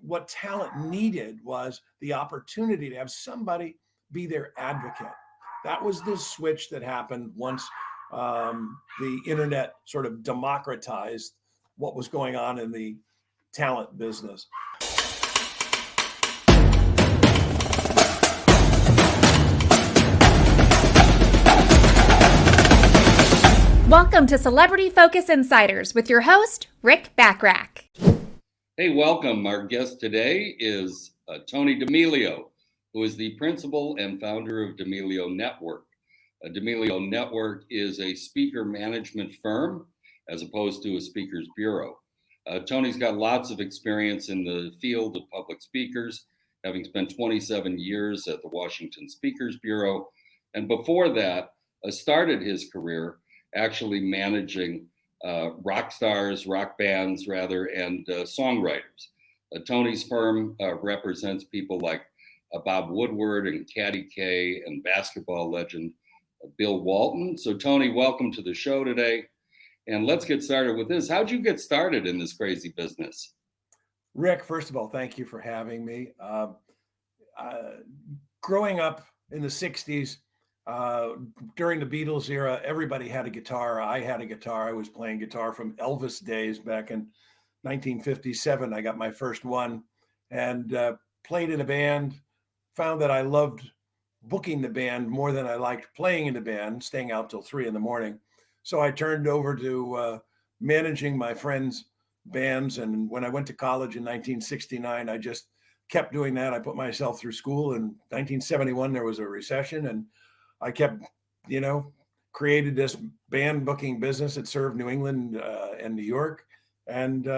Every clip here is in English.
what talent needed was the opportunity to have somebody be their advocate. That was the switch that happened once the internet sort of democratized what was going on in the talent business. Welcome to Celebrity Focus Insiders with your host, Rick Backrack. Hey, welcome. Our guest today is Tony D'Amelio, who is the principal and founder of D'Amelio Network. D'Amelio Network is a speaker management firm as opposed to a speaker's bureau. Tony's got lots of experience in the field of public speakers, having spent 27 years at the Washington Speakers Bureau. And before that, started his career actually managing rock stars, rock bands rather, and songwriters. Tony's firm represents people like Bob Woodward and Katty Kay and basketball legend Bill Walton. So Tony, welcome to the show today. And let's get started with this. How'd you get started in this crazy business? Rick, first of all, thank you for having me. Growing up in the 60s, during the Beatles era, everybody had a guitar. I had a guitar. I was playing guitar from Elvis days back in 1957. I got my first one and played in a band, found that I loved booking the band more than I liked playing in the band, staying out till 3 a.m. So I turned over to managing my friends' bands. And when I went to college in 1969, I just kept doing that. I put myself through school. In 1971, there was a recession, and I kept, created this band booking business that served New England and New York. And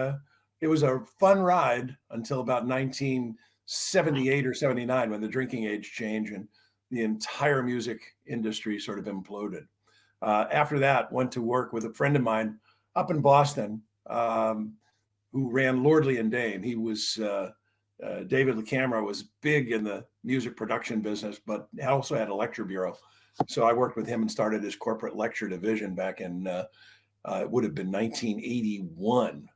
it was a fun ride until about 1978 or 79, when the drinking age changed and the entire music industry sort of imploded. After that, went to work with a friend of mine up in Boston who ran Lordley and Dane. He was David LaCamera was big in the music production business, but also had a lecture bureau. So I worked with him and started his corporate lecture division back in, it would have been 1981.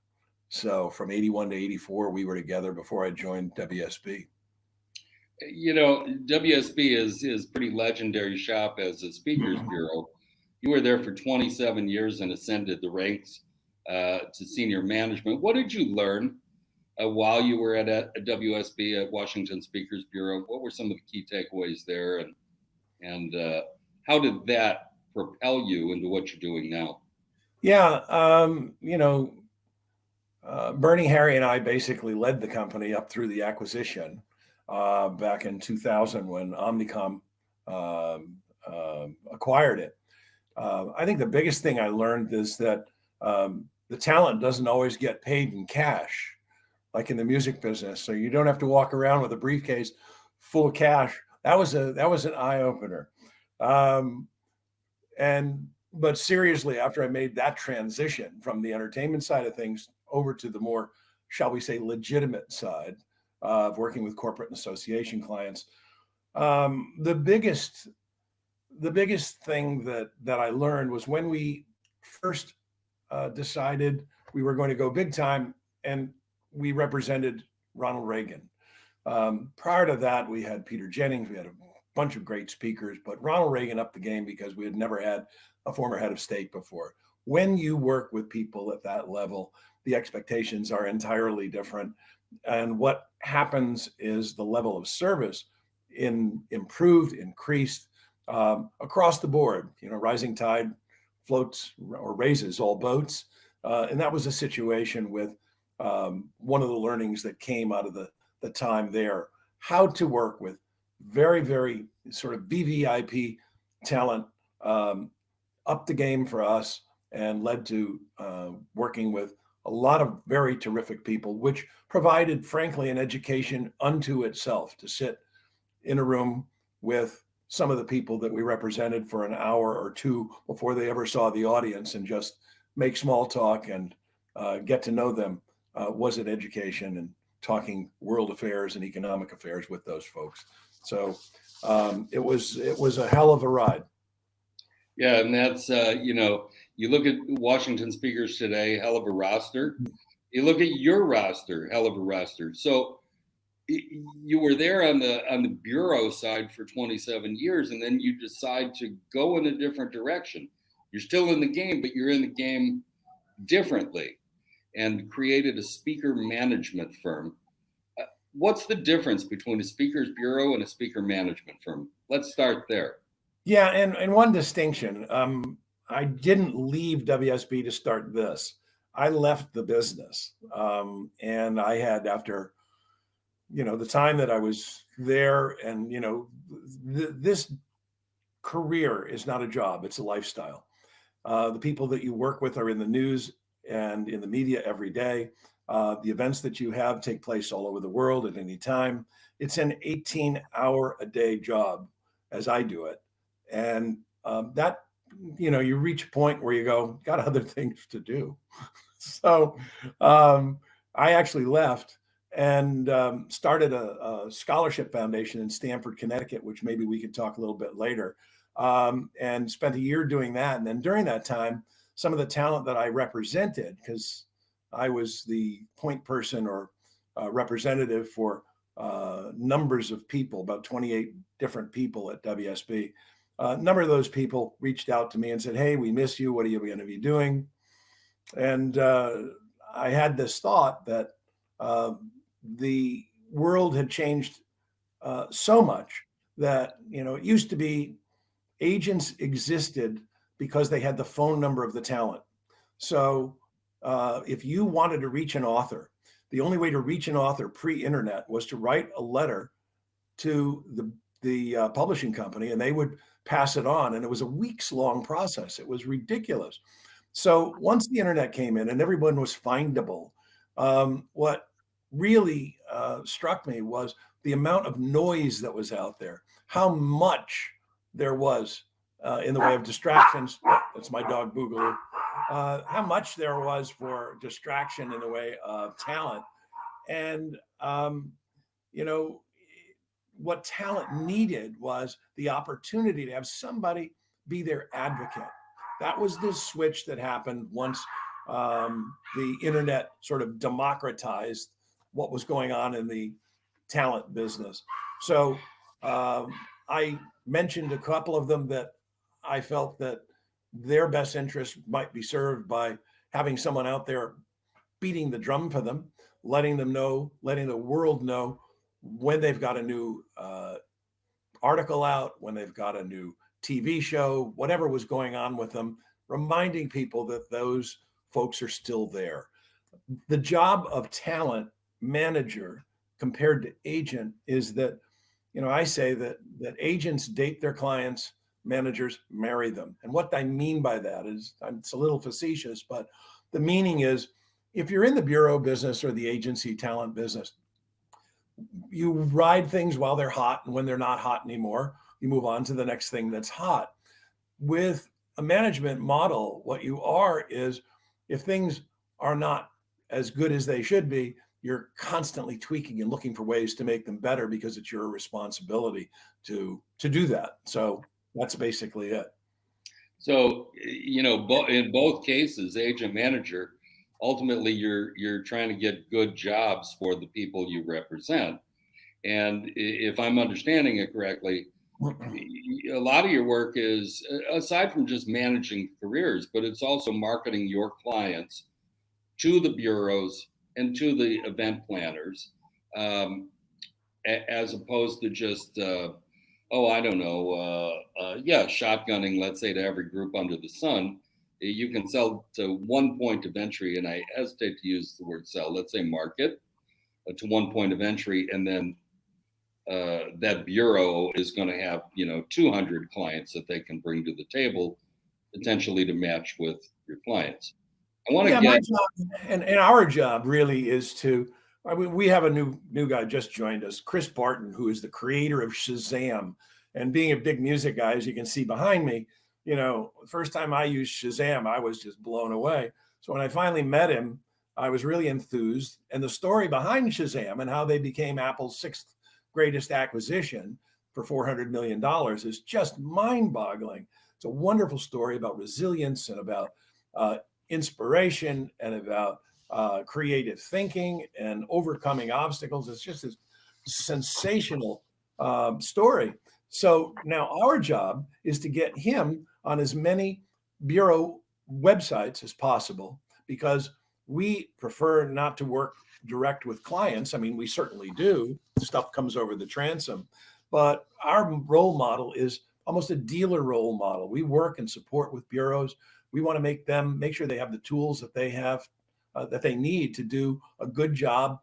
So from 81 to 84, we were together before I joined WSB. WSB is pretty legendary shop as a speakers bureau. You were there for 27 years and ascended the ranks to senior management. What did you learn while you were at WSB at Washington Speakers Bureau? What were some of the key takeaways there, and how did that propel you into what you're doing now? Yeah, Bernie, Harry, and I basically led the company up through the acquisition back in 2000 when Omnicom acquired it. I think the biggest thing I learned is that the talent doesn't always get paid in cash, like in the music business. So you don't have to walk around with a briefcase full of cash. That was an eye opener. But seriously, after I made that transition from the entertainment side of things over to the more, shall we say, legitimate side of working with corporate and association clients, the biggest thing that I learned was when we first decided we were going to go big time, and we represented Ronald Reagan. Prior to that, we had Peter Jennings, we had a bunch of great speakers, but Ronald Reagan upped the game because we had never had a former head of state before. When you work with people at that level, the expectations are entirely different. And what happens is the level of service increased across the board. Rising tide floats or raises all boats. And that was a situation with one of the learnings that came out of the time there, how to work with very, very sort of VVIP talent, up the game for us, and led to working with a lot of very terrific people, which provided, frankly, an education unto itself to sit in a room with some of the people that we represented for an hour or two before they ever saw the audience and just make small talk and get to know them was an education, and talking world affairs and economic affairs with those folks. So it was a hell of a ride. Yeah, and that's you look at Washington speakers today, hell of a roster. You look at your roster, hell of a roster. So you were there on the bureau side for 27 years, and then you decide to go in a different direction. You're still in the game, but you're in the game differently, and created a speaker management firm. What's the difference between a speaker's bureau and a speaker management firm? Let's start there. Yeah, and one distinction. I didn't leave WSB to start this. I left the business, and I had, after the time that I was there, and this career is not a job; it's a lifestyle. The people that you work with are in the news and in the media every day. The events that you have take place all over the world at any time. It's an 18-hour-a-day job, as I do it, and that you reach a point where you go, got other things to do. So I actually left and started a scholarship foundation in Stamford, Connecticut, which maybe we could talk a little bit later, and spent a year doing that. And then during that time, some of the talent that I represented, because I was the point person or representative for numbers of people, about 28 different people at WSB. A number of those people reached out to me and said, "Hey, we miss you. What are you going to be doing?" And I had this thought that the world had changed so much that, it used to be agents existed because they had the phone number of the talent. So if you wanted to reach an author, the only way to reach an author pre-internet was to write a letter to the publishing company, and they would pass it on. And it was a weeks-long process. It was ridiculous. So once the internet came in and everyone was findable, what really struck me was the amount of noise that was out there, how much there was in the way of distractions. That's my dog Boogaloo. How much there was for distraction in the way of talent. And, what talent needed was the opportunity to have somebody be their advocate. That was the switch that happened once the internet sort of democratized what was going on in the talent business. So I mentioned a couple of them that I felt that their best interest might be served by having someone out there beating the drum for them, letting them know, letting the world know when they've got a new article out, when they've got a new TV show, whatever was going on with them, reminding people that those folks are still there. The job of talent manager compared to agent is that, I say that agents date their clients, managers marry them. And what I mean by that is, it's a little facetious, but the meaning is, if you're in the bureau business or the agency talent business, you ride things while they're hot, and when they're not hot anymore, you move on to the next thing that's hot. With a management model, what you are is, if things are not as good as they should be, you're constantly tweaking and looking for ways to make them better, because it's your responsibility to do that. So that's basically it. So, in both cases, agent manager, ultimately you're trying to get good jobs for the people you represent. And if I'm understanding it correctly, a lot of your work is, aside from just managing careers, but it's also marketing your clients to the bureaus and to the event planners, as opposed to just, shotgunning, let's say, to every group under the sun. You can sell to one point of entry, and I hesitate to use the word sell, let's say market to one point of entry, and then that bureau is going to have 200 clients that they can bring to the table, potentially to match with your clients. I want to get, my job, and our job really is to, we have a new guy just joined us, Chris Barton, who is the creator of Shazam. And being a big music guy, as you can see behind me, the first time I used Shazam, I was just blown away. So when I finally met him, I was really enthused. And the story behind Shazam and how they became Apple's 6th greatest acquisition for $400 million is just mind-boggling. It's a wonderful story about resilience and about inspiration and about creative thinking and overcoming obstacles. It's just this sensational story. So now our job is to get him on as many bureau websites as possible, because we prefer not to work direct with clients. I mean, we certainly do. Stuff comes over the transom, but our role model is almost a dealer role model. We work and support with bureaus. We want to make sure they have the tools that they have, that they need to do a good job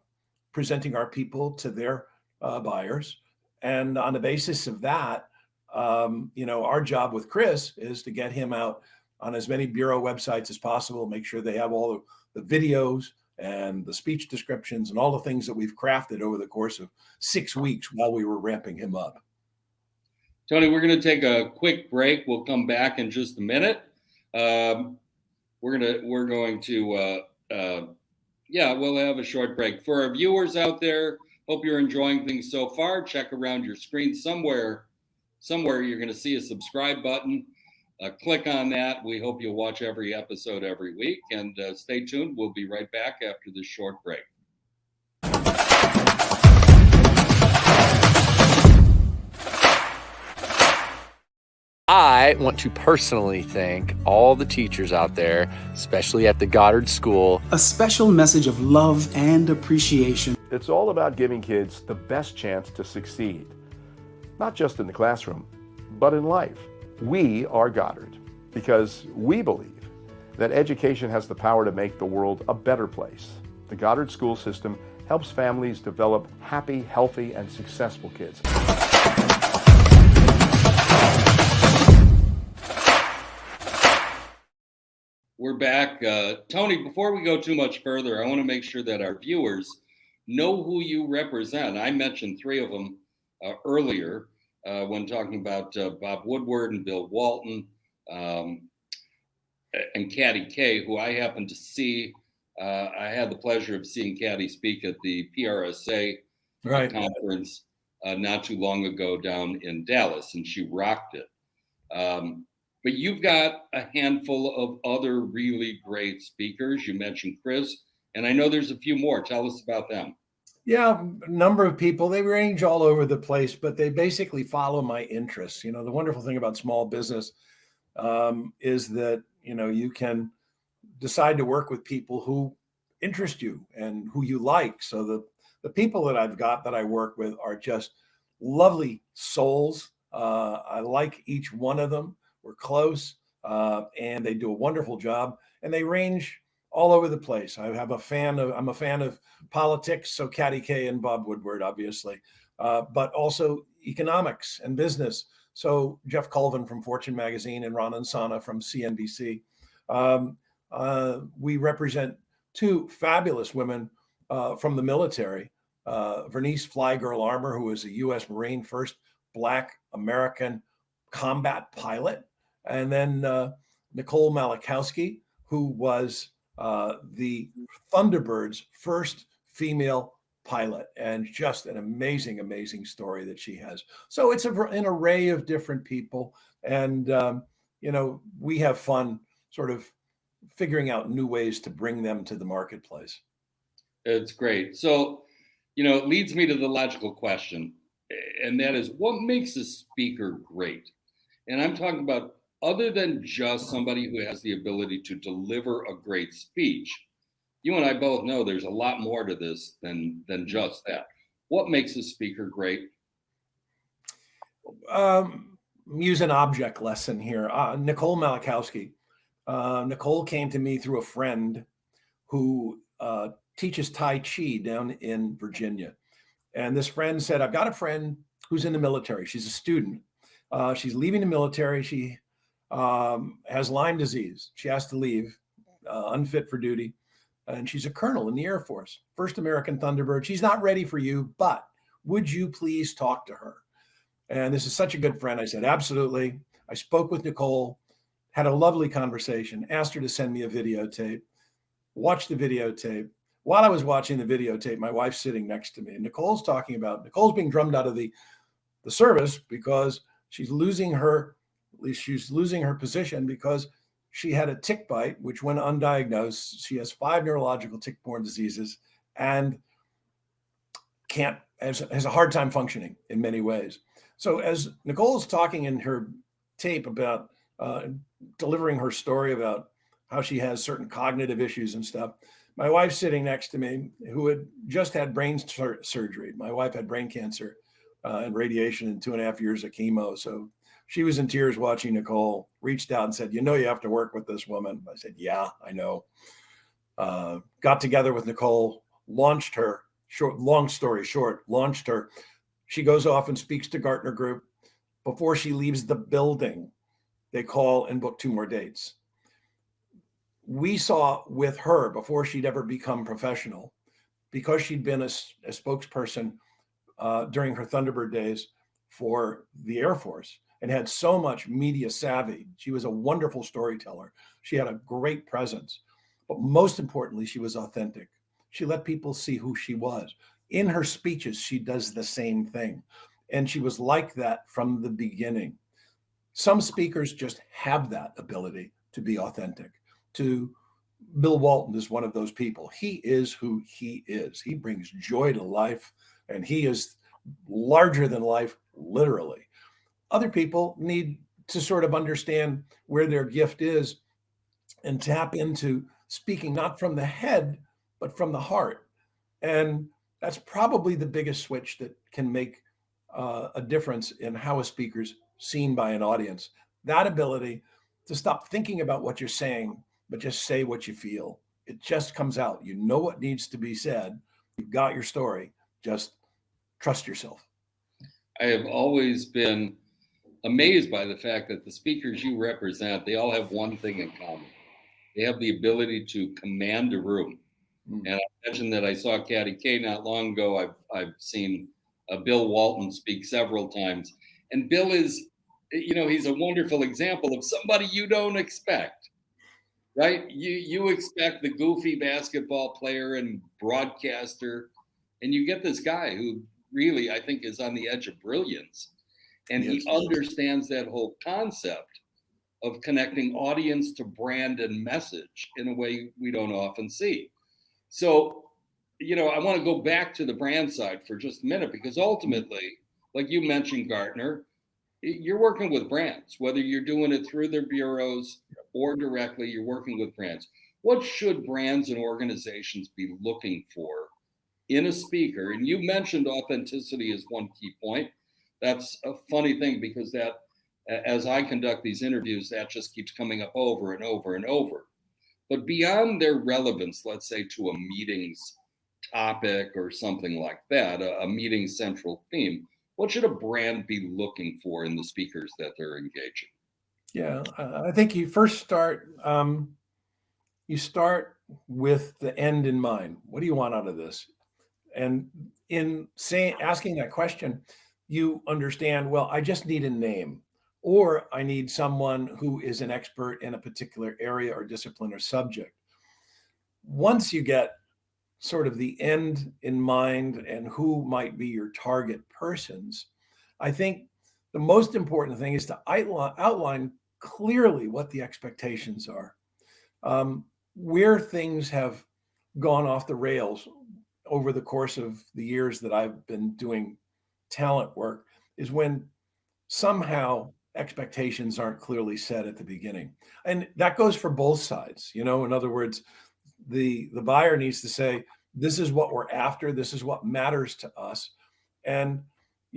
presenting our people to their buyers. And on the basis of that, our job with Chris is to get him out on as many bureau websites as possible, make sure they have all the videos and the speech descriptions and all the things that we've crafted over the course of 6 weeks while we were ramping him up. Tony, we're going to take a quick break. We'll come back in just a minute. We'll have a short break. For our viewers out there, hope you're enjoying things so far. Check around your screen somewhere you're going to see a subscribe button. Click on that. We hope you'll watch every episode every week, and stay tuned. We'll be right back after this short break. I want to personally thank all the teachers out there, especially at the Goddard School. A special message of love and appreciation. It's all about giving kids the best chance to succeed, not just in the classroom, but in life. We are Goddard because we believe that education has the power to make the world a better place. The Goddard school system helps families develop happy, healthy, and successful kids. We're back. Tony, before we go too much further, I want to make sure that our viewers know who you represent. I mentioned three of them earlier when talking about Bob Woodward and Bill Walton and Katty Kay, who I happened to see. I had the pleasure of seeing Katty speak at the PRSA conference not too long ago down in Dallas, and she rocked it. But you've got a handful of other really great speakers. You mentioned Chris, and I know there's a few more. Tell us about them. Yeah, a number of people. They range all over the place, but they basically follow my interests. You know, the wonderful thing about small business is that, you can decide to work with people who interest you and who you like. So the people that I've got that I work with are just lovely souls. I like each one of them. We're close, and they do a wonderful job, and they range all over the place. I'm a fan of politics, so Katty Kay and Bob Woodward, obviously, but also economics and business. So Geoff Colvin from Fortune Magazine and Insana from CNBC. We represent two fabulous women from the military. Vernice FlyGirl Armour, who was a U.S. Marine, first Black American combat pilot. And then Nicole Malachowski, who was the Thunderbird's first female pilot, and just an amazing, amazing story that she has. So it's an array of different people. And, we have fun sort of figuring out new ways to bring them to the marketplace. It's great. So, it leads me to the logical question, and that is, what makes a speaker great? And I'm talking about, other than just somebody who has the ability to deliver a great speech, you and I both know there's a lot more to this than just that. What makes a speaker great? Use an object lesson here. Nicole Malachowski. Nicole came to me through a friend who teaches Tai Chi down in Virginia. And this friend said, I've got a friend who's in the military. She's a student. She's leaving the military. She has Lyme disease. She has to leave, unfit for duty. And she's a colonel in the Air Force, first American Thunderbird. She's not ready for you, but would you please talk to her? And this is such a good friend. I said, absolutely. I spoke with Nicole, had a lovely conversation, asked her to send me a videotape, watched the videotape. While I was watching the videotape, my wife's sitting next to me, and Nicole's being drummed out of the service because she's losing her position because she had a tick bite, which went undiagnosed. She has 5 neurological tick-borne diseases and can't has a hard time functioning in many ways. So as Nicole's talking in her tape about delivering her story about how she has certain cognitive issues and stuff, my wife's sitting next to me, who had just had brain surgery. My wife had brain cancer and radiation and 2.5 years of chemo. So she was in tears watching Nicole, reached out and said, you have to work with this woman. I said, yeah, I know. Got together with Nicole, launched her, long story short, launched her. She goes off and speaks to Gartner Group. Before she leaves the building, they call and book 2 more dates. We saw with her, before she'd ever become professional, because she'd been a spokesperson during her Thunderbird days for the Air Force and had so much media savvy. She was a wonderful storyteller. She had a great presence, but most importantly, she was authentic. She let people see who she was. In her speeches, she does the same thing. And she was like that from the beginning. Some speakers just have that ability to be authentic. Bill Walton is one of those people. He is who he is. He brings joy to life, and he is larger than life, literally. Other people need to sort of understand where their gift is and tap into speaking not from the head, but from the heart. And that's probably the biggest switch that can make a difference in how a speaker's seen by an audience. That ability to stop thinking about what you're saying, but just say what you feel. It just comes out. You know what needs to be said. You've got your story. Just trust yourself. I have always been amazed by the fact that the speakers you represent, they all have one thing in common. They have the ability to command a room. And I mentioned that I saw Katty Kay not long ago. I've seen Bill Walton speak several times. And Bill is, he's a wonderful example of somebody you don't expect, right? You expect the goofy basketball player and broadcaster, and you get this guy who really, I think, is on the edge of brilliance. And Yes. he understands that whole concept of connecting audience to brand and message in a way we don't often see. So, I want to go back to the brand side for just a minute, because ultimately, like you mentioned, Gartner, you're working with brands, whether you're doing it through their bureaus or directly, you're working with brands. What should brands and organizations be looking for in a speaker? And you mentioned authenticity as one key point. That's a funny thing, because that, as I conduct these interviews, that just keeps coming up over and over and over. But beyond their relevance, let's say to a meeting's topic or something like that, a meeting central theme, what should a brand be looking for in the speakers that they're engaging? Yeah, I think you first start with the end in mind. What do you want out of this? And in asking that question, you understand, well, I just need a name, or I need someone who is an expert in a particular area or discipline or subject. Once you get sort of the end in mind and who might be your target persons, I think the most important thing is to outline clearly what the expectations are. Where things have gone off the rails over the course of the years that I've been doing talent work is when somehow expectations aren't clearly set at the beginning. And that goes for both sides. In other words, the buyer needs to say, this is what we're after. This is what matters to us. And,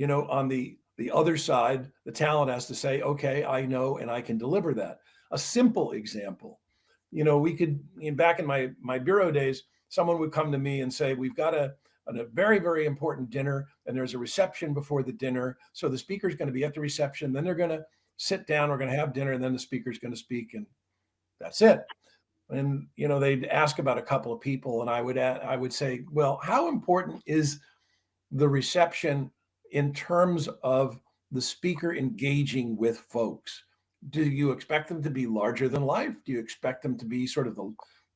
on the other side, the talent has to say, okay, I know, and I can deliver that. A simple example, we could, back in my bureau days, someone would come to me and say, we've got a very, very important dinner, and there's a reception before the dinner. So the speaker's going to be at the reception, then they're going to sit down, we're going to have dinner, and then the speaker's going to speak, and that's it. And, they'd ask about a couple of people, and I would say, well, how important is the reception in terms of the speaker engaging with folks? Do you expect them to be larger than life? Do you expect them to be sort of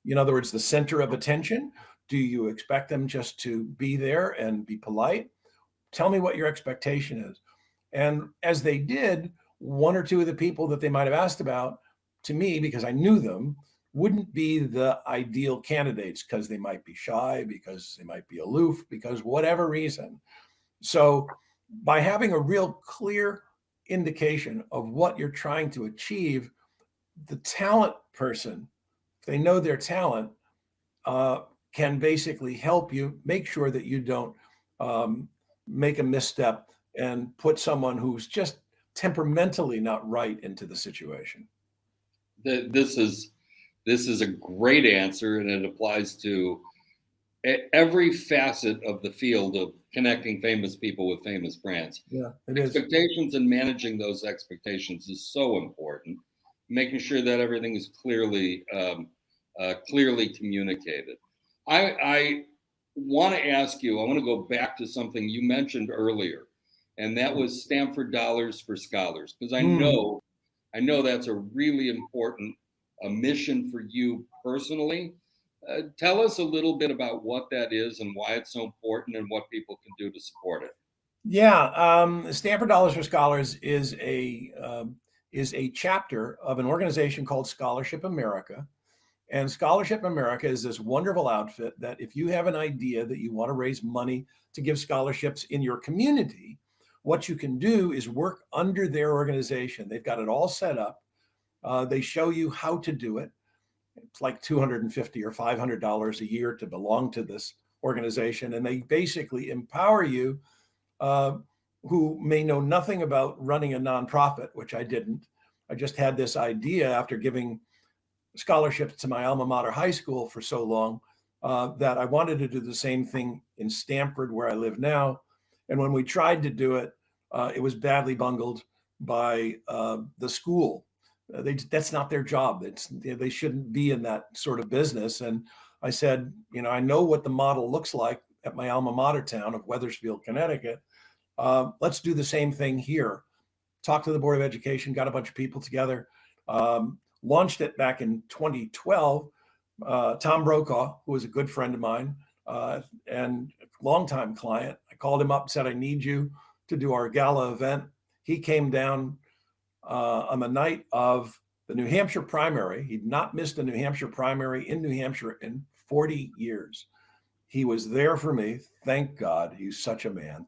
in other words, the center of attention? Do you expect them just to be there and be polite? Tell me what your expectation is. And as they did, one or two of the people that they might have asked about, to me, because I knew them, wouldn't be the ideal candidates, because they might be shy, because they might be aloof, because whatever reason. So by having a real clear indication of what you're trying to achieve, the talent person, if they know their talent, can basically help you make sure that you don't make a misstep and put someone who's just temperamentally not right into the situation. This is a great answer, and it applies to every facet of the field of connecting famous people with famous brands. Yeah, it is. Expectations and managing those expectations is so important. Making sure that everything is clearly communicated. I want to ask you, I want to go back to something you mentioned earlier, and that was Stanford Dollars for Scholars, because I know that's a really important mission for you personally. Tell us a little bit about what that is and why it's so important and what people can do to support it. Yeah, Stanford Dollars for Scholars is a chapter of an organization called Scholarship America. And Scholarship America is this wonderful outfit that if you have an idea that you want to raise money to give scholarships in your community, what you can do is work under their organization. They've got it all set up. They show you how to do it. It's like $250 or $500 a year to belong to this organization. And they basically empower you, who may know nothing about running a nonprofit, which I didn't. I just had this idea after giving scholarships to my alma mater high school for so long, that I wanted to do the same thing in Stamford, where I live now. And when we tried to do it, it was badly bungled by the school. That's not their job. They shouldn't be in that sort of business. And I said, I know what the model looks like at my alma mater town of Wethersfield, Connecticut. Let's do the same thing here. Talked to the Board of Education, got a bunch of people together, launched it back in 2012. Tom Brokaw, who was a good friend of mine and a longtime client, I called him up and said, I need you to do our gala event. He came down on the night of the New Hampshire primary. He'd not missed a New Hampshire primary in New Hampshire in 40 years. He was there for me. Thank God. He's such a man,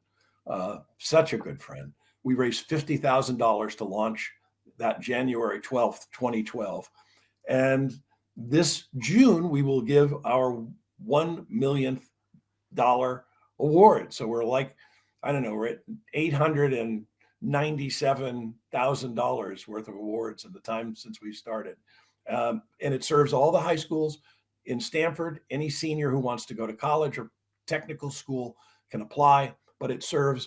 such a good friend. We raised $50,000 to launch that January 12th, 2012. And this June, we will give our $1 millionth award. So we're like, we're at $897,000 worth of awards in the time since we started. And it serves all the high schools in Stamford. Any senior who wants to go to college or technical school can apply, but it serves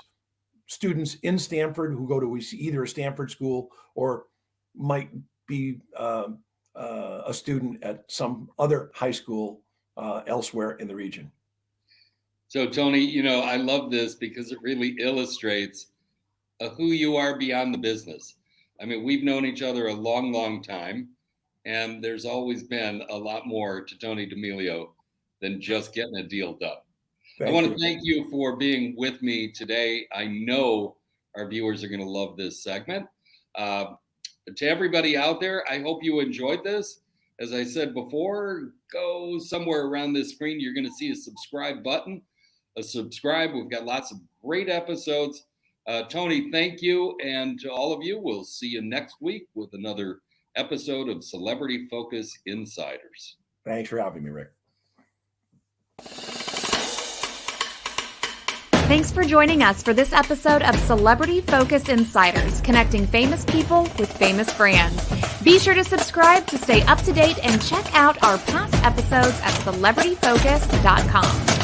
students in Stamford who go to either a Stanford school or might be a student at some other high school elsewhere in the region. So Tony, I love this because it really illustrates who you are beyond the business. I mean, we've known each other a long, long time, and there's always been a lot more to Tony D'Amelio than just getting a deal done. I want to thank you for being with me today. I know our viewers are going to love this segment. To everybody out there, I hope you enjoyed this. As I said before, go somewhere around this screen. You're going to see a subscribe button. Subscribe. We've got lots of great episodes. Tony, thank you. And to all of you, we'll see you next week with another episode of Celebrity Focus Insiders. Thanks for having me, Rick. Thanks for joining us for this episode of Celebrity Focus Insiders, connecting famous people with famous brands. Be sure to subscribe to stay up to date and check out our past episodes at celebrityfocus.com.